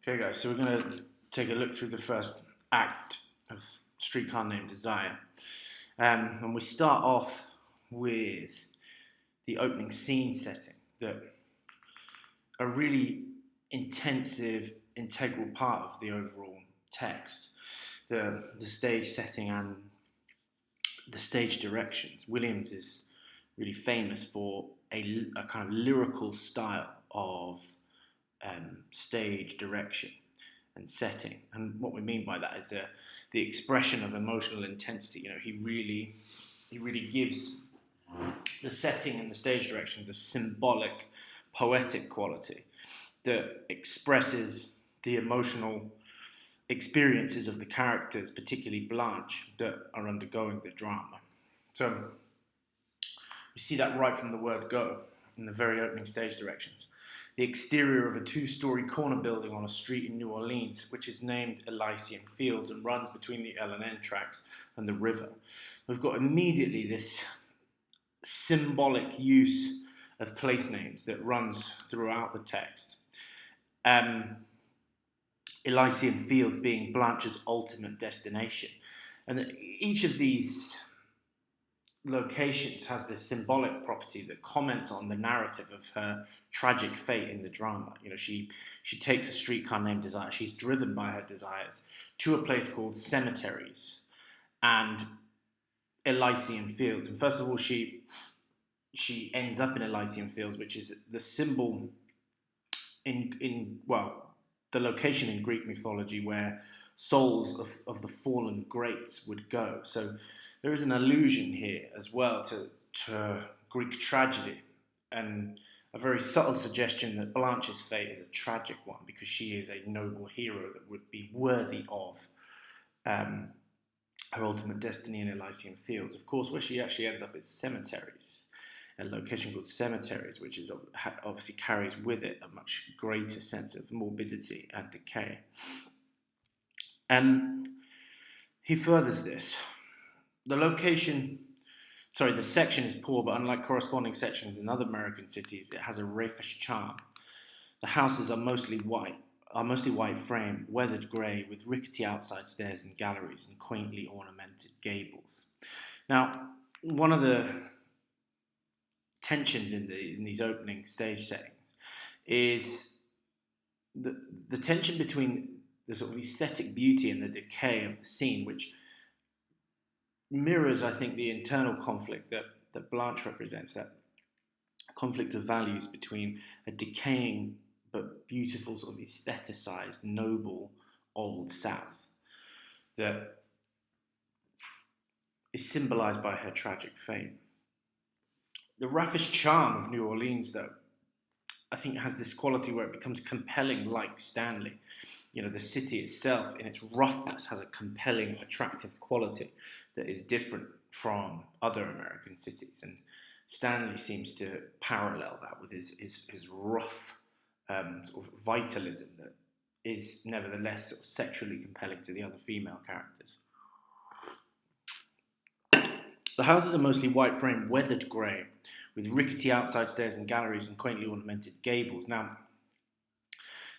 Okay, guys, so we're going to take a look through the first act of Streetcar Named Desire. And we start off with the opening scene setting, that a really intensive, integral part of the overall text. The stage setting and the stage directions. Williams is really famous for a kind of lyrical style of stage direction and setting. And what we mean by that is the expression of emotional intensity. You know, he really gives the setting and the stage directions a symbolic, poetic quality that expresses the emotional experiences of the characters, particularly Blanche, that are undergoing the drama. So we see that right from the word go in the very opening stage directions. The exterior of a two-story corner building on a street in New Orleans, which is named Elysian Fields and runs between the L&N tracks and the river. We've got immediately this symbolic use of place names that runs throughout the text. Elysian Fields being Blanche's ultimate destination. And each of these locations has this symbolic property that comments on the narrative of her tragic fate in the drama. You know, she takes a streetcar named Desire. She's driven by her desires to a place called Cemeteries and Elysian Fields. And first of all, she ends up in Elysian Fields, which is the symbol in the location in Greek mythology where souls of the fallen greats would go. So there is an allusion here as well to Greek tragedy, and a very subtle suggestion that Blanche's fate is a tragic one because she is a noble hero that would be worthy of her ultimate destiny in Elysian Fields. Of course, where she actually ends up is Cemeteries, a location called Cemeteries, which is obviously carries with it a much greater sense of morbidity and decay. He furthers this. The section is poor, but unlike corresponding sections in other American cities, it has a raffish charm. The houses are mostly white frame, weathered grey, with rickety outside stairs and galleries and quaintly ornamented gables. Now, one of the tensions in these opening stage settings is the tension between the sort of aesthetic beauty and the decay of the scene, which mirrors, I think, the internal conflict that Blanche represents, that conflict of values between a decaying but beautiful, sort of aestheticized, noble old South that is symbolized by her tragic fate. The raffish charm of New Orleans, though, I think has this quality where it becomes compelling, like Stanley. You know, the city itself, in its roughness, has a compelling, attractive quality that is different from other American cities. And Stanley seems to parallel that with his rough sort of vitalism that is nevertheless sort of sexually compelling to the other female characters. The houses are mostly white frame, weathered grey, with rickety outside stairs and galleries and quaintly ornamented gables. Now,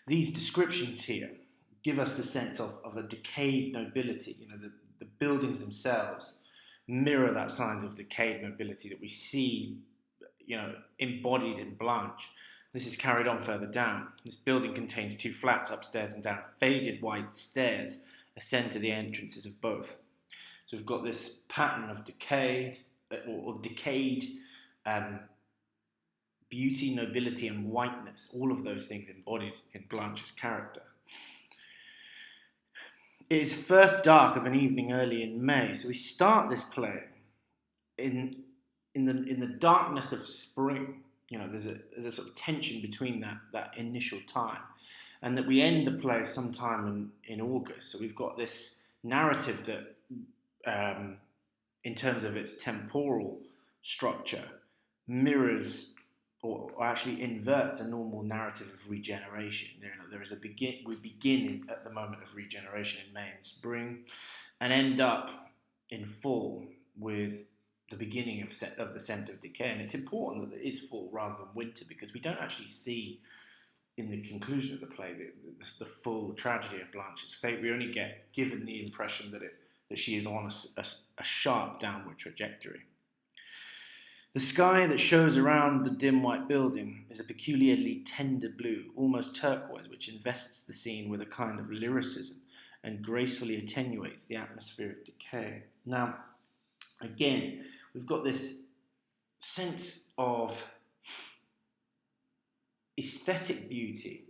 these descriptions here give us the sense of a decayed nobility. You know, the buildings themselves mirror that sign of decayed nobility that we see, you know, embodied in Blanche. This is carried on further down. This building contains two flats upstairs and down. Faded white stairs ascend to the entrances of both. So we've got this pattern of decay or decayed beauty, nobility, and whiteness. All of those things embodied in Blanche's character. It is first dark of an evening early in May. So we start this play in the darkness of spring. You know, there's a sort of tension between that initial time, and that we end the play sometime in August. So we've got this narrative that, in terms of its temporal structure, mirrors or actually inverts a normal narrative of regeneration. You know, there is we begin at the moment of regeneration in May and spring, and end up in fall with the beginning of the sense of decay. And it's important that it is fall rather than winter, because we don't actually see in the conclusion of the play, the full tragedy of Blanche's fate. We only get given the impression that she is on a sharp downward trajectory. The sky that shows around the dim white building is a peculiarly tender blue, almost turquoise, which invests the scene with a kind of lyricism and gracefully attenuates the atmosphere of decay. Now, again, we've got this sense of aesthetic beauty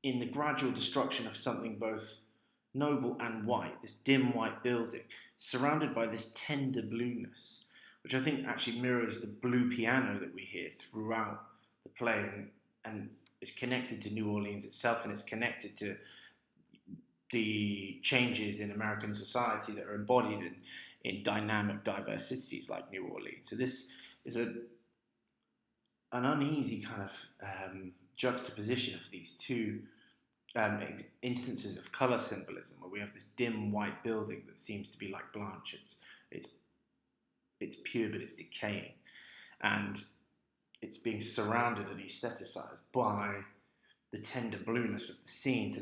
in the gradual destruction of something both noble and white, this dim white building, surrounded by this tender blueness, which I think actually mirrors the blue piano that we hear throughout the play, and is connected to New Orleans itself, and it's connected to the changes in American society that are embodied in dynamic, diverse cities like New Orleans. So this is an uneasy kind of juxtaposition of these two instances of colour symbolism, where we have this dim white building that seems to be like Blanche. It's pure, but it's decaying, and it's being surrounded and aestheticized by the tender blueness of the scene. So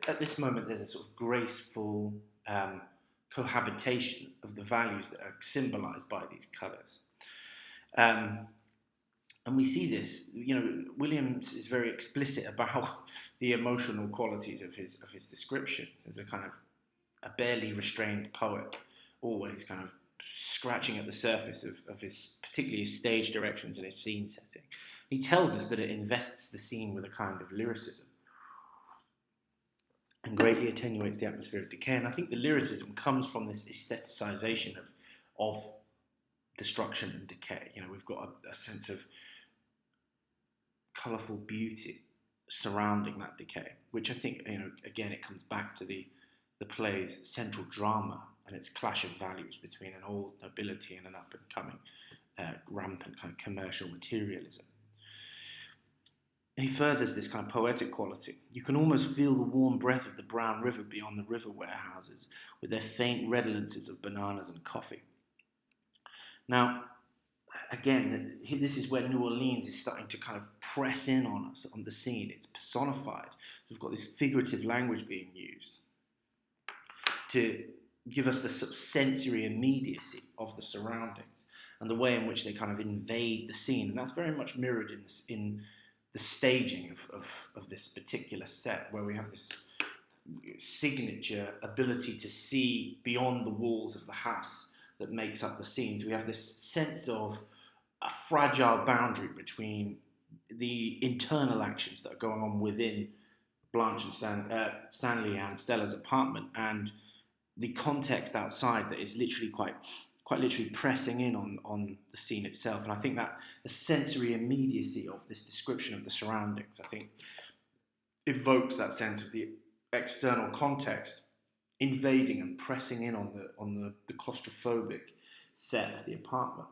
at this moment, there's a sort of graceful cohabitation of the values that are symbolized by these colors. And we see this, Williams is very explicit about the emotional qualities of his descriptions. There's a kind of a barely restrained poet, always kind of scratching at the surface of his, particularly his stage directions and his scene setting. He tells us that it invests the scene with a kind of lyricism and greatly attenuates the atmosphere of decay. And I think the lyricism comes from this aestheticization of destruction and decay. We've got a sense of colourful beauty surrounding that decay, which I think, again, it comes back to the play's central drama and its clash of values between an old nobility and an up-and-coming, rampant kind of commercial materialism. He furthers this kind of poetic quality. You can almost feel the warm breath of the brown river beyond the river warehouses with their faint redolence of bananas and coffee. Now, again, this is where New Orleans is starting to kind of press in on us, on the scene. It's personified. So we've got this figurative language being used to give us the sort of sensory immediacy of the surroundings and the way in which they kind of invade the scene. And that's very much mirrored in the staging of this particular set, where we have this signature ability to see beyond the walls of the house that makes up the scenes. We have this sense of a fragile boundary between the internal actions that are going on within Blanche and Stanley and Stella's apartment, and the context outside that is literally quite literally pressing in on the scene itself. And I think that the sensory immediacy of this description of the surroundings, I think, evokes that sense of the external context invading and pressing in on the claustrophobic set of the apartment.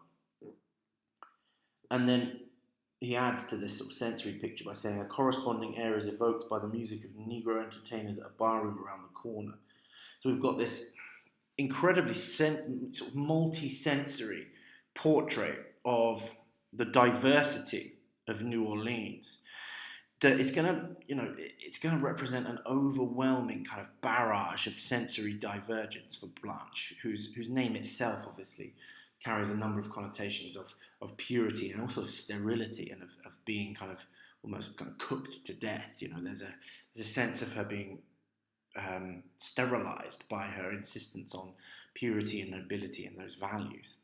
And then he adds to this sort of sensory picture by saying a corresponding air is evoked by the music of Negro entertainers at a barroom around the corner. So we've got this incredibly sort of multi-sensory portrait of the diversity of New Orleans. That it's going to represent an overwhelming kind of barrage of sensory divergence for Blanche, whose name itself obviously carries a number of connotations of purity and also of sterility and of being kind of almost kind of cooked to death. There's a sense of her being sterilized by her insistence on purity and nobility and those values.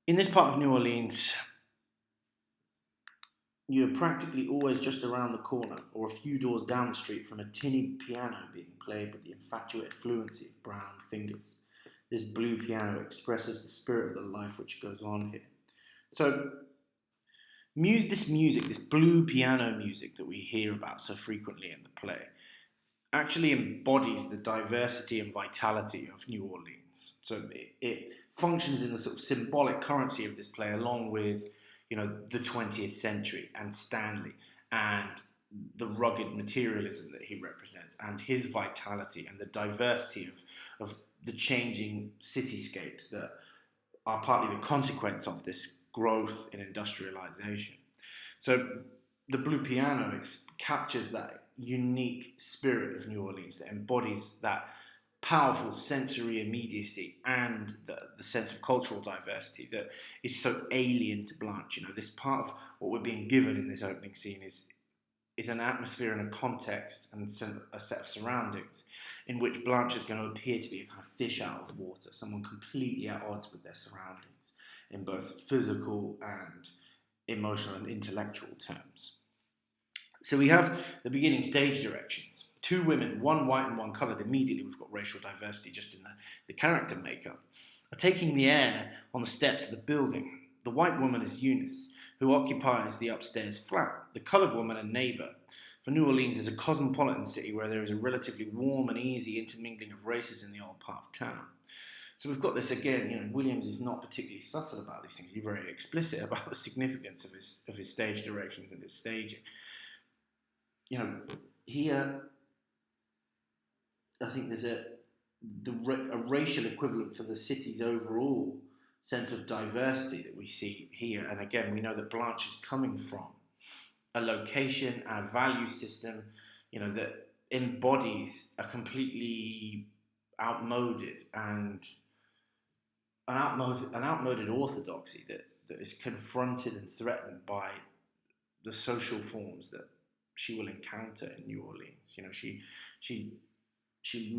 In this part of New Orleans, you're practically always just around the corner or a few doors down the street from a tinny piano being played with the infatuate fluency of brown fingers. This blue piano expresses the spirit of the life which goes on here. So, this blue piano music that we hear about so frequently in the play, actually embodies the diversity and vitality of New Orleans. So it functions in the sort of symbolic currency of this play, along with the 20th century and Stanley and the rugged materialism that he represents and his vitality and the diversity of the changing cityscapes that are partly the consequence of this growth in industrialization. So the blue piano captures that unique spirit of New Orleans that embodies that powerful sensory immediacy and the sense of cultural diversity that is so alien to Blanche. This part of what we're being given in this opening scene is an atmosphere and a context and a set of surroundings in which Blanche is going to appear to be a kind of fish out of water, someone completely at odds with their surroundings in both physical and emotional and intellectual terms. So we have the beginning stage directions. 2 women, one white and one coloured. Immediately we've got racial diversity just in the character makeup, are taking the air on the steps of the building. The white woman is Eunice, who occupies the upstairs flat. The coloured woman, a neighbour. For New Orleans is a cosmopolitan city where there is a relatively warm and easy intermingling of races in the old part of town. So we've got this again. Williams is not particularly subtle about these things. He's very explicit about the significance of his stage directions and his staging. Here, I think there's a racial equivalent for the city's overall sense of diversity that we see here. And again, we know that Blanche is coming from a location and a value system, that embodies a completely outmoded and an outmoded orthodoxy that is confronted and threatened by the social forms that she will encounter in New Orleans. She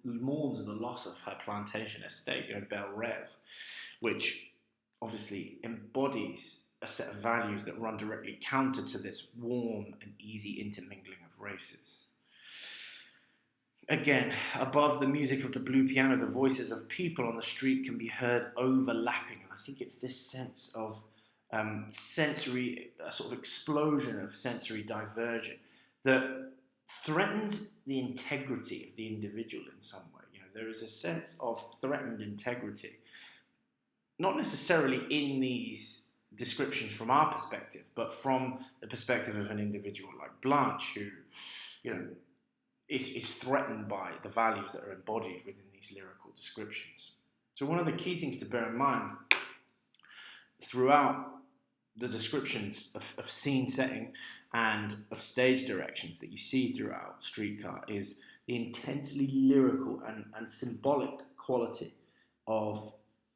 mourns the loss of her plantation estate, Belle Reve, which obviously embodies a set of values that run directly counter to this warm and easy intermingling of races. Again, above the music of the blue piano, the voices of people on the street can be heard overlapping, and I think it's this sense of sensory, a sort of explosion of sensory diversion that threatens the integrity of the individual in some way. There is a sense of threatened integrity, not necessarily in these descriptions from our perspective, but from the perspective of an individual like Blanche, who, is threatened by the values that are embodied within these lyrical descriptions. So one of the key things to bear in mind throughout the descriptions of scene setting and of stage directions that you see throughout Streetcar is the intensely lyrical and symbolic quality of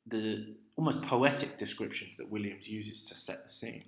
the almost poetic descriptions that Williams uses to set the scene.